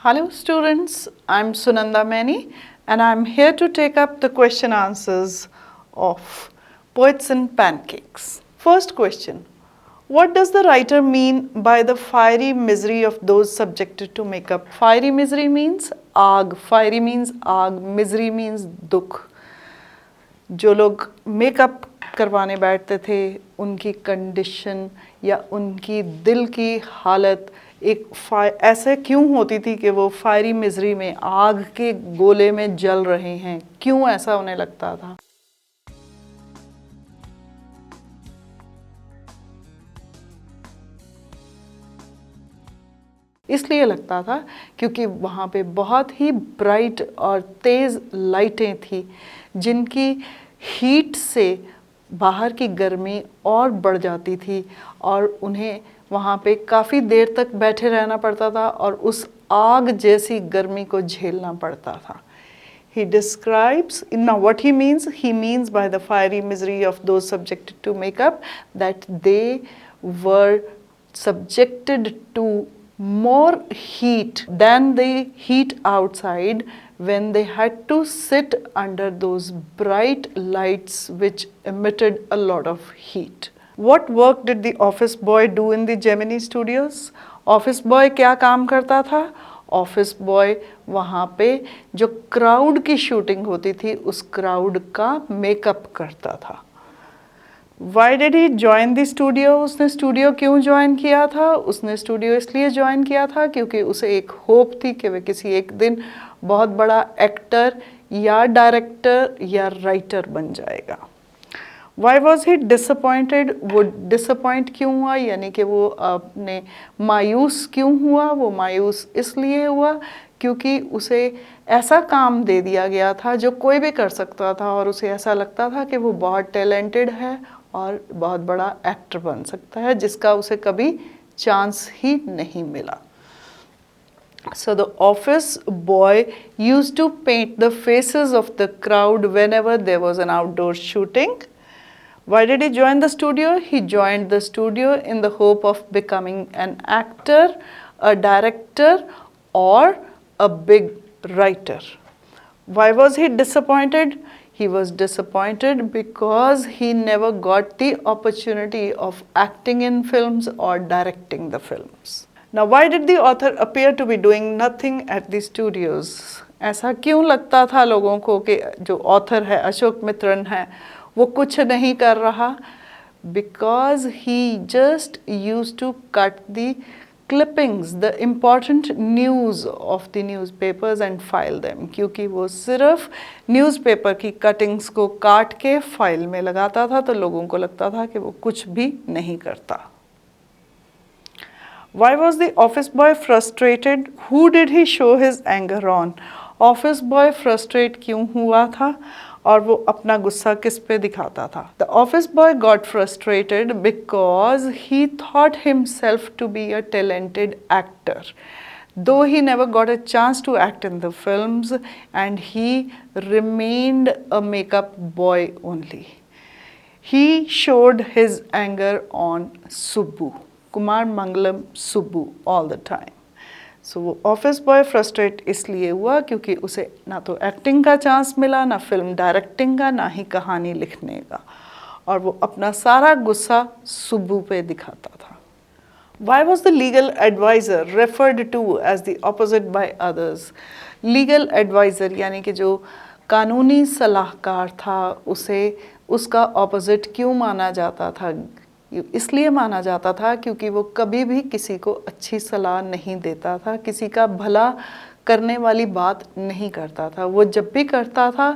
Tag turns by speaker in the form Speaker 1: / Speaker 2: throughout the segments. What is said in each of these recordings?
Speaker 1: Hello students, I'm Sunanda Maini and I'm here to take up the question answers of Poets and Pancakes. First question, what does the writer mean by the fiery misery of those subjected to makeup? Fiery misery means आग, fiery means आग, misery means दुख. जो लोग makeup करवाने बैठते थे उनकी condition या उनकी दिल की हालत एक ऐसे क्यों होती थी कि वो फायरी मिजरी में आग के गोले में जल रहे हैं, क्यों ऐसा उन्हें लगता था? इसलिए लगता था क्योंकि वहाँ पे बहुत ही ब्राइट और तेज़ लाइटें थी जिनकी हीट से बाहर की गर्मी और बढ़ जाती थी और उन्हें वहाँ पे काफ़ी देर तक बैठे रहना पड़ता था और उस आग जैसी गर्मी को झेलना पड़ता था. He describes, now what he means by the fiery misery of those subjected to makeup that they were subjected to more heat than the heat outside when they had to sit under those bright lights which emitted a lot of heat. What work did the office boy do in the Gemini Studios? Office boy क्या काम करता था? Office boy वहाँ पे जो crowd की shooting होती थी उस crowd का makeup करता था. Why did he join the studio? उसने studio क्यों join किया था? उसने studio इसलिए join किया था क्योंकि उसे एक hope थी कि वह किसी एक दिन बहुत बड़ा actor या director या writer बन जाएगा. Why was he disappointed? वो disappoint क्यों हुआ यानी कि वो अपने मायूस क्यों हुआ? वो मायूस इसलिए हुआ क्योंकि उसे ऐसा काम दे दिया गया था जो कोई भी कर सकता था और उसे ऐसा लगता था कि वो बहुत टैलेंटेड है और बहुत बड़ा एक्टर बन सकता है जिसका उसे कभी चांस ही नहीं मिला. So the office boy used to paint the faces of the crowd whenever there was an outdoor shooting. Why did he join the studio? He joined the studio in the hope of becoming an actor, a director, or a big writer. Why was he disappointed? He was disappointed because he never got the opportunity of acting in films or directing the films. Now, why did the author appear to be doing nothing at the studios? ऐसा क्यों लगता था लोगों को कि जो author है अशोक मित्रन है वो कुछ नहीं कर रहा? Because he just used to cut the clippings, the important news of the newspapers and file them. क्योंकि वो सिर्फ newspaper की cuttings को काट के file में लगाता था तो लोगों को लगता था कि वो कुछ भी नहीं करता. Why was the office boy frustrated? Who did he show his anger on? Office boy frustrate क्यों हुआ था और वो अपना गुस्सा किस पे दिखाता था? The office boy got frustrated because he thought himself to be a talented actor. Though he never got a chance to act in the films and he remained a makeup boy only. He showed his anger on Subbu, Kothamangalam Subbu all the time. So वो office boy frustrate इसलिए हुआ क्योंकि उसे ना तो acting का chance मिला, ना फिल्म डायरेक्टिंग का, ना ही कहानी लिखने का और वो अपना सारा गुस्सा सुब्बू पे दिखाता था. Why was the legal advisor referred to as the opposite by others? Legal advisor यानी कि जो कानूनी सलाहकार था उसे उसका ऑपोजिट क्यों माना जाता था? इसलिए माना जाता था क्योंकि वो कभी भी किसी को अच्छी सलाह नहीं देता था, किसी का भला करने वाली बात नहीं करता था. वो जब भी करता था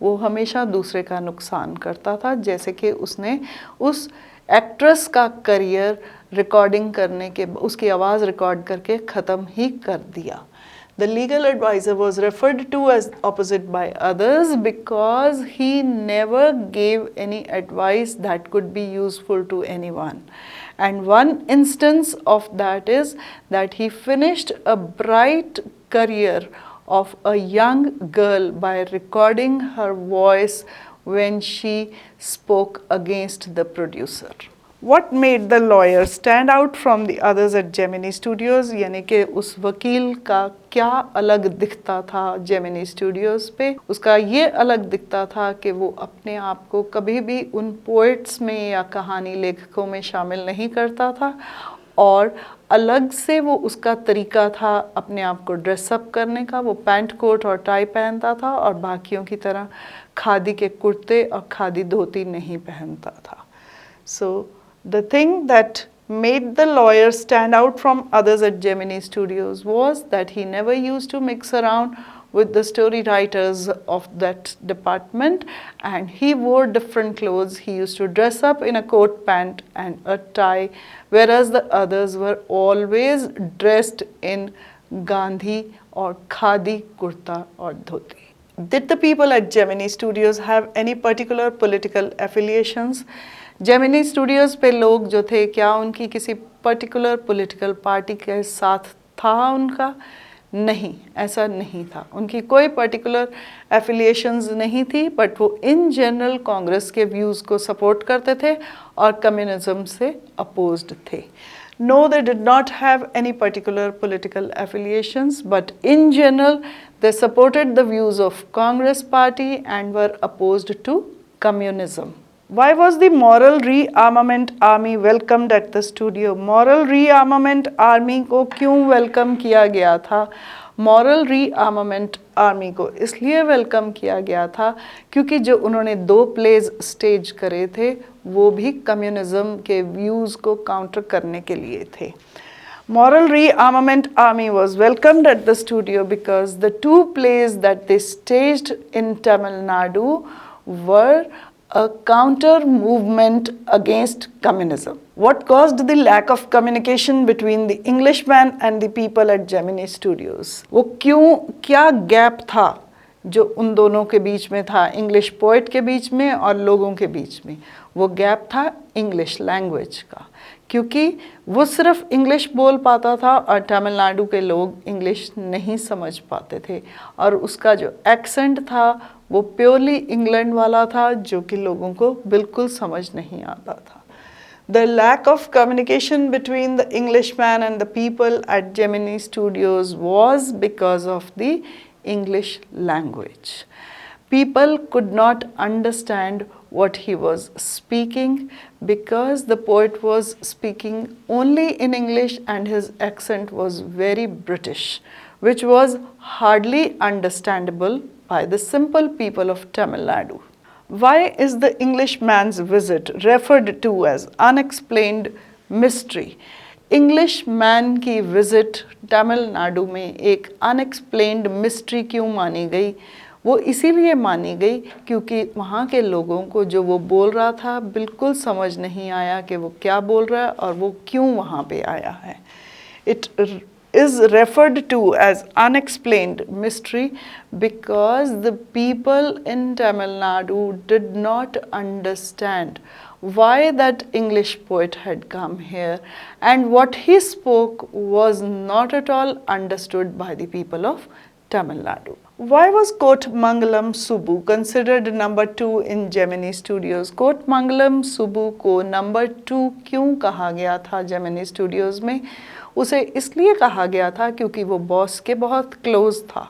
Speaker 1: वो हमेशा दूसरे का नुकसान करता था. जैसे कि उसने उस एक्ट्रेस का करियर रिकॉर्डिंग करने के उसकी आवाज़ रिकॉर्ड करके ख़त्म ही कर दिया. The legal advisor was referred to as opposite by others because he never gave any advice that could be useful to anyone. And one instance of that is that he finished a bright career of a young girl by recording her voice when she spoke against the producer. What made the lawyer stand out from the others at Gemini Studios? यानी कि उस वकील का क्या अलग दिखता था Gemini Studios पे? उसका ये अलग दिखता था कि वो अपने आप को कभी भी उन पोइट्स में या कहानी लेखकों में शामिल नहीं करता था, और अलग से वो उसका तरीका था अपने आप को ड्रेसअप करने का। वो पैंट कोट और टाई पहनता था और बाकियों की तरह खादी के कुर्ते और खादी धोती नहीं पहनता था। So the thing that made the lawyer stand out from others at Gemini Studios was that he never used to mix around with the story writers of that department, and he wore different clothes. He used to dress up in a coat pant and a tie, whereas the others were always dressed in Gandhi or Khadi kurta or dhoti. Did the people at Gemini Studios have any particular political affiliations? Gemini Studios पे लोग जो थे, क्या उनकी किसी particular political party के साथ था उनका? नहीं, ऐसा नहीं था। उनकी कोई पर्टिकुलर एफिलिएशंस नहीं थी, बट वो इन जनरल कांग्रेस के व्यूज़ को सपोर्ट करते थे और कम्युनिज्म से अपोज्ड थे। No, they did not have any particular political affiliations, but in general they supported the views of Congress party and were opposed to communism. Why was the Moral Rearmament Army welcomed at the studio? Moral Rearmament Army को क्यों welcome किया गया था? Moral rearmament army को इसलिए welcome किया गया था क्योंकि जो उन्होंने 2 प्लेज स्टेज करे थे वो भी कम्युनिज्म के व्यूज़ को काउंटर करने के लिए थे। Moral Rearmament Army was welcomed at the studio because the 2 plays that they staged in Tamil Nadu were a counter movement against communism. What caused the lack of communication between the Englishman and the people at Gemini Studios? वो क्यों, क्या gap था जो उन दोनों के बीच में था, इंग्लिश पोइट के बीच में और लोगों के बीच में? वो गैप था इंग्लिश लैंग्वेज का, क्योंकि वो सिर्फ इंग्लिश बोल पाता था और तमिलनाडु के लोग इंग्लिश नहीं समझ पाते थे, और उसका जो एक्सेंट था वो प्योरली इंग्लैंड वाला था जो कि लोगों को बिल्कुल समझ नहीं आता था। The lack of communication between the Englishman and the people at Gemini Studios was because of the English language. People could not understand what he was speaking because the poet was speaking only in English and his accent was very British, which was hardly understandable by the simple people of Tamil Nadu. Why is the Englishman's visit referred to as unexplained mystery? Englishman की visit Tamil Nadu में एक unexplained mystery क्यों मानी गई? वो इसीलिए मानी गई क्योंकि वहाँ के लोगों को जो वो बोल रहा था बिल्कुल समझ नहीं आया कि वो क्या बोल रहा है और वो क्यों वहाँ पे आया है। It is referred to as unexplained mystery because the people in Tamil Nadu did not understand why that English poet had come here, and what he spoke was not at all understood by the people of Tamil Nadu. Why was Kothamangalam Subbu considered number 2 in Gemini Studios? Kothamangalam Subbu को number 2 क्यों कहा गया था Gemini Studios में? उसे इसलिए कहा गया था क्योंकि वो बॉस के बहुत क्लोज था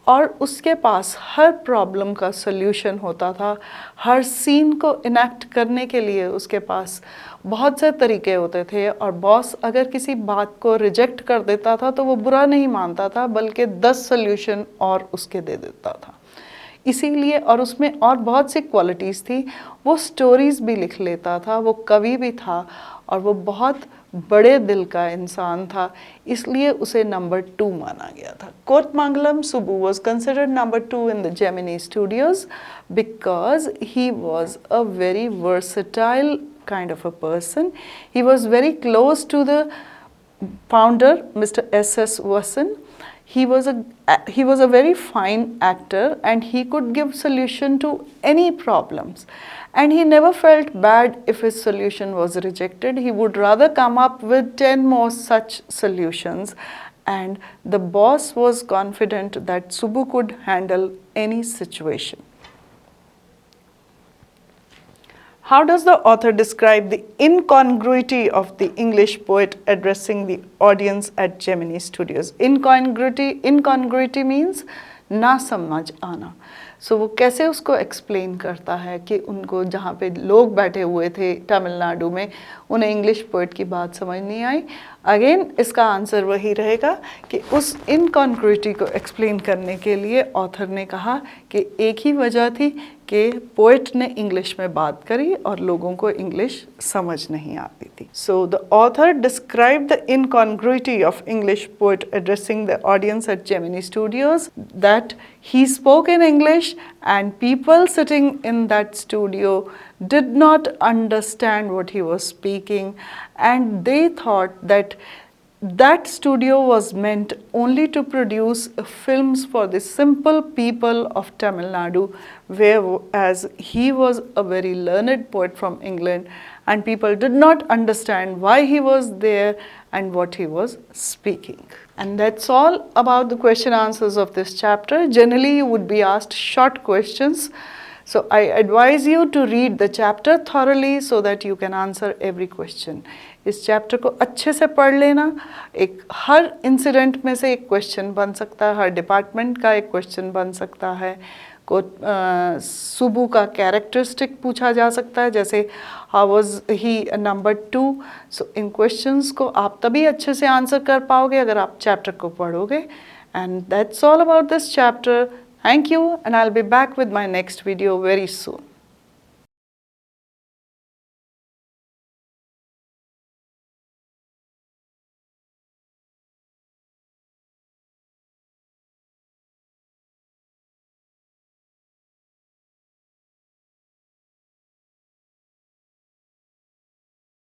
Speaker 1: और उसके पास हर प्रॉब्लम का सल्यूशन होता था। हर सीन को इनेक्ट करने के लिए उसके पास बहुत से तरीके होते थे, और बॉस अगर किसी बात को रिजेक्ट कर देता था तो वो बुरा नहीं मानता था बल्कि 10 सल्यूशन और उसके दे देता था। इसीलिए, और उसमें और बहुत सी क्वालिटीज़ थी, वो स्टोरीज़ भी लिख लेता था, वो कवि भी था और वो बहुत बड़े दिल का इंसान था, इसलिए उसे नंबर 2 माना गया था। Kothamangalam Subbu was considered number 2 in the Gemini Studios because he was a very versatile kind of a person. He was very close to the founder, Mr. S.S. Vasan. He was a very fine actor and he could give solution to any problems. And he never felt bad if his solution was rejected. He would rather come up with 10 more such solutions. And the boss was confident that Subbu could handle any situation. How does the author describe the incongruity of the English poet addressing the audience at Gemini Studios? Incongruity means ना समझ आना. So वो कैसे उसको explain करता है कि उनको जहाँ पे लोग बैठे हुए थे तमिलनाडु में उन्हें इंग्लिश पोइट की बात समझ नहीं आई. अगेन इसका आंसर वही रहेगा कि उस इनकॉन्ग्रुइटी को एक्सप्लेन करने के लिए ऑथर ने कहा कि एक ही वजह थी कि पोइट ने इंग्लिश में बात करी और लोगों को इंग्लिश समझ नहीं आती थी. So the author describe the incongruity of English poet addressing the audience at Gemini Studios that he spoke in English and people sitting in that studio did not understand what he was speaking, and they thought that that studio was meant only to produce films for the simple people of Tamil Nadu, whereas he was a very learned poet from England and people did not understand why he was there and what he was speaking. And that's all about the question answers of this chapter. Generally you would be asked short questions. So I advise you to read the chapter thoroughly so that you can answer every question. इस chapter को अच्छे से पढ़ लेना. एक हर incident में से एक क्वेश्चन बन सकता है, हर डिपार्टमेंट का एक क्वेश्चन बन सकता है. को सुबू का कैरेक्टरिस्टिक पूछा जा सकता है, जैसे how was he number 2. So in questions को आप तभी अच्छे से आंसर कर पाओगे अगर आप चैप्टर को पढ़ोगे. And that's all about this chapter. Thank you, and I'll be back with my next video very soon.